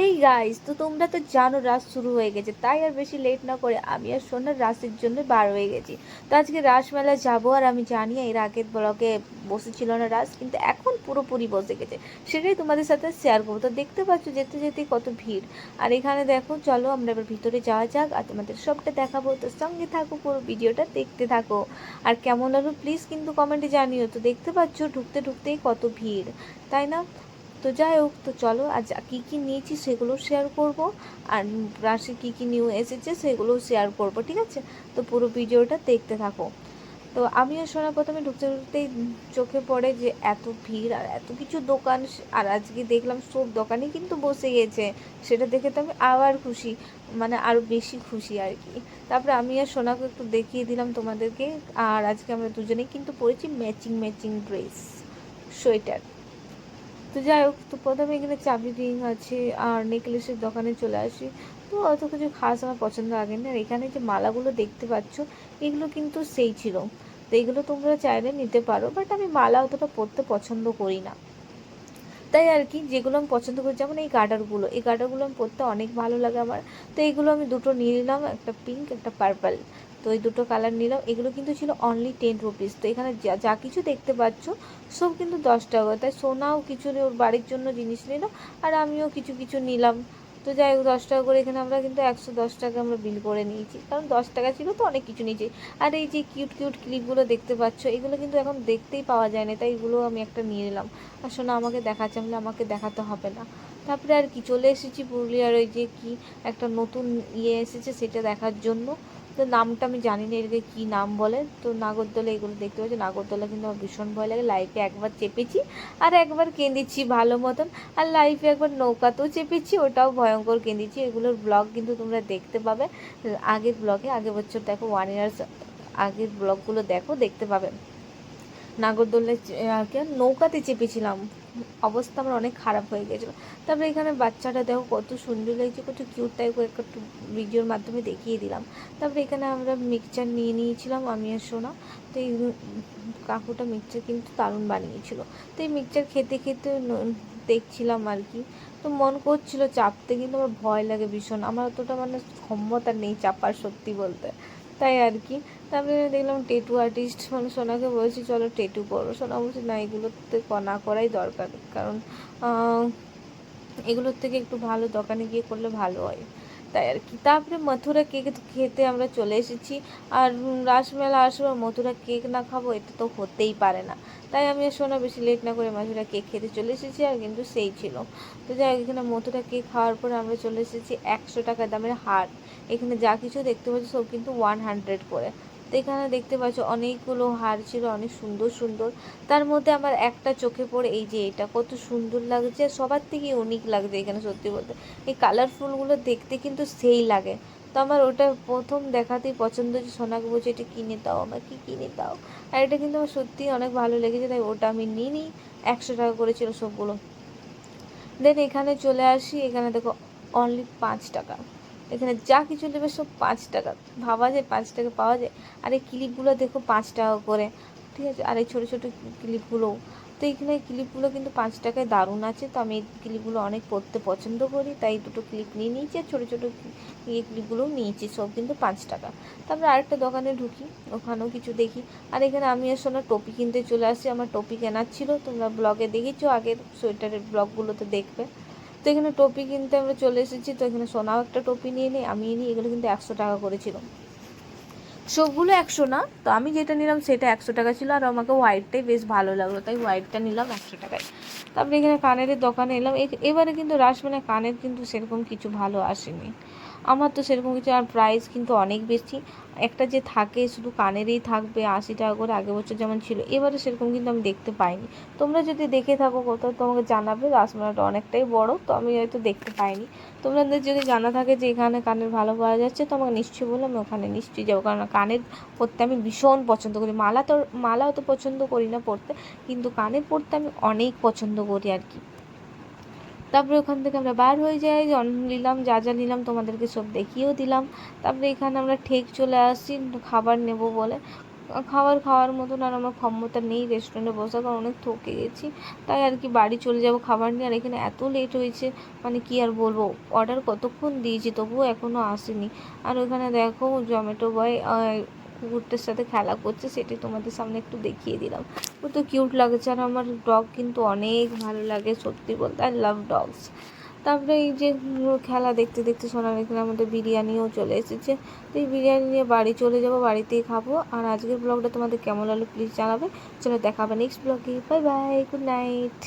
Hey guys, তো তোমরা তো জানো রাস শুরু হয়ে গেছে, তাই আর বেশি লেট না করে আমি আর সোনার রাসের জন্য বার হয়ে গেছি। তো আজকে রাসমেলা যাবো। আর আমি জানি এর আগের ব্লগে বসেছিল না রাস, কিন্তু এখন পুরোপুরি বসে গেছে, সেটাই তোমাদের সাথে শেয়ার করবো। তো দেখতে পাচ্ছ যেতে যেতে কত ভিড়। আর এখানে দেখো, চলো আমরা এবার ভিতরে যাওয়া যাক আর তোমাদের সবটা দেখাবো। তো সঙ্গে থাকো, পুরো ভিডিওটা দেখতে থাকো। আর কেমন লাগলো প্লিজ কিন্তু কমেন্টে জানিও। তো দেখতে পাচ্ছ ঢুকতে ঢুকতেই কত ভিড়, তাই না? তো যাই হোক, তো চলো আজ কী কী নিয়েছি সেগুলো শেয়ার করব। আর রাশি কী কী নিউ এসেছে সেগুলোও শেয়ার করব, ঠিক আছে? তো পুরো ভিডিওটা দেখতে থাকো। তো আমিও শোনা প্রথমে ঢুকতে ঢুকতেই চোখে পড়ে যে এত ভিড় আর এত কিছু দোকান। আর আজকে দেখলাম সব দোকানে কিন্তু বসে গেছে, সেটা দেখে তো আমি আবার খুশি, মানে আরও বেশি খুশি আর কি। তারপরে আমি আর সোনাকে একটু দেখিয়ে দিলাম তোমাদেরকে। আর আজকে আমরা দুজনেই কিন্তু পরেছি ম্যাচিং ম্যাচিং ড্রেস, সোয়েটার। তো যাই হোক, তো প্রথমে এখানে চাবি রিং আছে আর নেকলেসের দোকানে চলে আসি। তো অত কিছু খাস আমার পছন্দ আগে না। আর এখানে যে মালাগুলো দেখতে পাচ্ছ, এগুলো কিন্তু সেই ছিল। তো এগুলো তোমরা চাইলে নিতে পারো, বাট আমি মালা অতটা পরতে পছন্দ করি না। তাই আর কি, যেগুলো আমি পছন্দ করি, যেমন এই গার্ডারগুলো আমি পরতে অনেক ভালো লাগে আমার। তো এইগুলো আমি দুটো নিয়ে নিলাম, একটা পিঙ্ক একটা পার্পল। তো এই দুটো কালার নিলাম। এগুলো কিন্তু ছিল অনলি 10 রুপিস। তো এখানে যা যা কিছু দেখতে পাচ্ছ সব কিন্তু 10 টাকা। তাই সোনাও কিছু ওর বাড়ির জন্য জিনিস নিল, আর আমিও কিছু কিছু নিলাম। তো যাই হোক, 10 টাকা করে এখানে আমরা কিন্তু 110 টাকা আমরা বিল করে নিয়েছি, কারণ 10 টাকা ছিল তো অনেক কিছু নিয়েছি। আর এই যে কিউট কিউট ক্লিপগুলো দেখতে পাচ্ছ, এগুলো কিন্তু এখন দেখতেই পাওয়া যায় না, তাই এগুলো আমি একটা নিয়ে নিলাম। আর শোনো, আমাকে দেখাচ্ছে, আমি আমাকে দেখাতে হবে না। তারপরে আর কি, চলে এসেছি পুরুলিয়ার ওই যে কি একটা নতুন এসেছে সেটা দেখার জন্য। তো নামটা আমি জানি না এটাকে কী নাম বলে। তো নাগরদোলা, এগুলো দেখতে পাচ্ছি নাগরদোলা, কিন্তু আমার ভীষণ ভয় লাগে। লাইফে একবার চেপেছি আর একবার কেঁদেছি ভালো মতন। আর লাইফে একবার নৌকাতেও চেপেছি, ওটাও ভয়ঙ্কর কেঁদেছি। এগুলোর ব্লগ কিন্তু তোমরা দেখতে পাবে আগের ব্লগে। আগের বছর দেখো, 1 ইয়ার্স আগের ব্লগগুলো দেখো, দেখতে পাবে। নাগরদোলায় নৌকাতে চেপেছিলাম, অবস্থা আমার অনেক খারাপ হয়ে গেছিলো। তারপরে এখানে বাচ্চাটা দেখো কত সুন্দর লাগছে, কত কিউট, তাই একটু ভিডিওর মাধ্যমে দেখিয়ে দিলাম। তারপরে এখানে আমরা মিক্সচার নিয়ে নিয়েছিলাম আমি আর সোনা। তো এই কাকুটা মিক্সচার কিন্তু দারুণ বানিয়েছিল। তো এই মিক্সচার খেতে খেতে দেখছিলাম আর কি। তো মন করছিল চাপতে, কিন্তু আমার ভয় লাগে ভীষণ, আমার অতটা মানে ক্ষমতা নেই চাপার, সত্যি বলতে। তাই আর কি। তারপরে দেখলাম টেটু আর্টিস্ট, মানে সোনাকে বলছি চলো টেটু করো। সোনা বলছি না, এগুলোতে না করাই দরকার, কারণ এগুলোর থেকে একটু ভালো দোকানে গিয়ে করলে ভালো হয়, তাই আর কি। তারপরে মথুরা কেক খেতে আমরা চলে এসেছি। আর রাসমেলা আসবে, মথুরা কেক না খাবো এটা তো হতেই পারে না। তাই আমি আর সোনা বেশি লেট না করে মথুরা কেক খেতে চলে এসেছি, আর কিন্তু সেই ছিল। তো যাই হোক, এখানে মথুরা কেক খাওয়ার পরে আমরা চলে এসেছি 100 টাকা দামের হার। এখানে যা কিছু দেখতে পাচ্ছি সব কিন্তু 100 করে। তো এখানে দেখতে পাচ্ছ অনেকগুলো হার ছিল, অনেক সুন্দর সুন্দর। তার মধ্যে আমার একটা চোখে পড়ে এই যে এটা, কত সুন্দর লাগছে, সবার থেকে ইউনিক লাগছে এখানে, সত্যি বলতে। এই কালারফুলগুলো দেখতে কিন্তু সেই লাগে। তো আমার ওটা প্রথম দেখাতেই পছন্দ হয়েছে, সোনাকে বলছে এটা কিনে দাও, আমার কি কিনে দাও। আর এটা কিন্তু আমার সত্যিই অনেক ভালো লেগেছে, তাই ওটা আমি নিই নি। 100 টাকা করেছিল সবগুলো। দেন এখানে চলে আসি, এখানে দেখো অনলি 5 টাকা। এখানে যা কিছু নেবে সব 5 টাকা। ভাবা যায় 5 টাকা পাওয়া যায়। আর এই ক্লিপগুলো দেখো 5 টাকা করে, ঠিক আছে? আর এই ছোটো ছোটো ক্লিপগুলোও। তো এইখানে ক্লিপগুলো কিন্তু 5 টাকায় দারুণ আছে। তো আমি এই ক্লিপগুলো অনেক পরতে পছন্দ করি, তাই দুটো ক্লিপ নিয়ে নিয়েছি। আর ছোটো ছোটো এই ক্লিপগুলোও নিয়েছি, সব কিন্তু 5 টাকা। তারপরে আরেকটা দোকানে ঢুকি, ওখানেও কিছু দেখি। আর এখানে আমি আর সোনা টপি কিনতে চলে আসি, আমার টপি কেনার ছিল, তোমরা ব্লগে দেখেছো, আগের সোয়েটারের ব্লগগুলোতে দেখবে। তো এখানে টপি কিনতে আমরা চলে এসেছি। তো এখানে সোনাও একটা টপি নিয়ে নিই, আমি নিই। এগুলো কিন্তু 100 টাকা করেছিল, সবগুলো 100 না। তো আমি যেটা নিলাম সেটা 100 টাকা ছিল, আর আমাকে হোয়াইটটাই বেশ ভালো লাগলো, তাই হোয়াইটটা নিলাম 100 টাকায়। তারপরে এখানে কানের দোকানে এলাম। এবারে কিন্তু রাসমেলায় কানের কিন্তু সেরকম কিছু ভালো আসেনি আমার, তো সেরকম কিছু। আর প্রাইস কিন্তু অনেক বেশি। একটা যে থাকে শুধু কানেরই থাকবে 80 টাকা করে, আগের বছর যেমন ছিল, এবারে সেরকম কিন্তু আমি দেখতে পাইনি। তোমরা যদি দেখে থাকো কোথাও তোমাকে জানাবে, রাসমেলাটা অনেকটাই বড়, তো আমি হয়তো দেখতে পাইনি। তোমাদের যদি জানা থাকে যে এখানে কানের ভালো পাওয়া যাচ্ছে, তো আমাকে নিশ্চয়ই বলো, আমি ওখানে নিশ্চয়ই যাবো। কারণ কানের পরতে আমি ভীষণ পছন্দ করি। মালা অত পছন্দ করি না পরতে, কিন্তু কানের পরতে আমি অনেক পছন্দ করি আর কি। তারপরে ওখান থেকে আমরা বার হয়ে যাই, নিলাম যা যা নিলাম তোমাদেরকে সব দেখিয়েও দিলাম। তারপরে এখানে আমরা ঠেক চলে আসি খাবার নেব বলে। খাবার খাওয়ার মতন আর আমার ক্ষমতা নেই রেস্টুরেন্টে বসার, কারণ অনেক থকে গেছি। তাই আর কি বাড়ি চলে যাব খাবার নিয়ে। আর এখানে এত লেট হয়েছে, মানে কি আর বলবো, অর্ডার কতক্ষণ দিয়েছি তবুও এখনও আসেনি। আর ওখানে দেখো জোম্যাটো বয় কুকুরটার সাথে খেলা করছে, সেটাই তোমাদের সামনে একটু দেখিয়ে দিলাম। ও তো কিউট লাগছে, আর আমার ডগ কিন্তু অনেক ভালো লাগে সত্যি বলতে, আই লাভ ডগস। তারপরে এই যে খেলা দেখতে দেখতে শোনার এখানে আমাদের বিরিয়ানিও চলে এসেছে। তো এই বিরিয়ানি নিয়ে বাড়ি চলে যাব, বাড়িতেই খাবো। আর আজকের ব্লগটা তোমাদের কেমন লাগলো প্লিজ জানাবে। চলো দেখা হবে নেক্সট ব্লগে, বাই বাই, গুড নাইট।